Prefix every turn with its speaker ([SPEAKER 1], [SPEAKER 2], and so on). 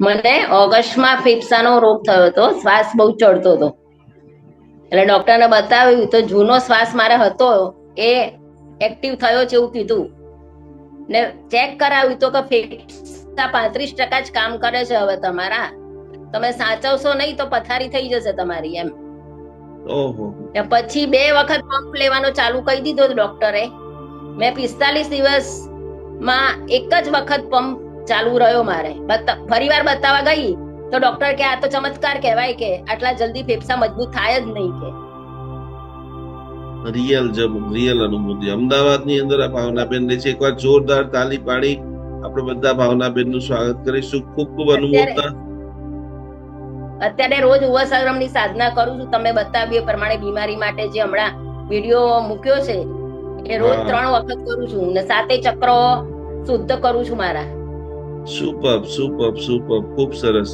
[SPEAKER 1] મને ઓગસ્ટમાં ફેફસાનો રોગ થયો હતો, શ્વાસ બહુ ચડતો હતો. એટલે ડોક્ટરને બતાવ્યું તો જૂનો શ્વાસ મારે હતો એ એક્ટિવ થયો છે એવું કીધું ને ચેક કરાવ્યું તો કે ફેફસા 35% જ કામ કરે છે હવે તમારા, તમે સાચવશો નહીં તો પથારી થઈ જશે તમારી એમ.
[SPEAKER 2] ઓહો.
[SPEAKER 1] પછી 2 વખત પંપ લેવાનો ચાલુ કરી દીધો ડોક્ટરે. મેં 45 દિવસમાં એક જ વખત પંપ ચાલુ રહ્યો મારે. ફરીવાર બતાવવા ગઈ તો ડોક્ટર કે આ તો ચમત્કાર કહેવાય કે આટલા જલ્દી ફેફસા મજબૂત થાય જ નહીં કે.
[SPEAKER 2] રિયલ અનુભૂતિ. અમદાવાદની અંદર આ ભાવનાબેન રહે છે. એકવાર જોરદાર તાલી પાડી આપણે બધા ભાવનાબેન નું સ્વાગત કરીશું. ખૂબ ખૂબ અનુમોદના.
[SPEAKER 1] અત્યારે રોજ ઉવસરમની સાધના કરું છું, તમે બતાવ્યું એ પ્રમાણે બીમારી માટે જે હમણાં વિડીયો મૂક્યો છે એ રોજ 3 વખત કરું છું ને 7 ચક્રો શુદ્ધ કરું છું મારા.
[SPEAKER 2] સુપર સુપર સુપર, ખૂબ સરસ.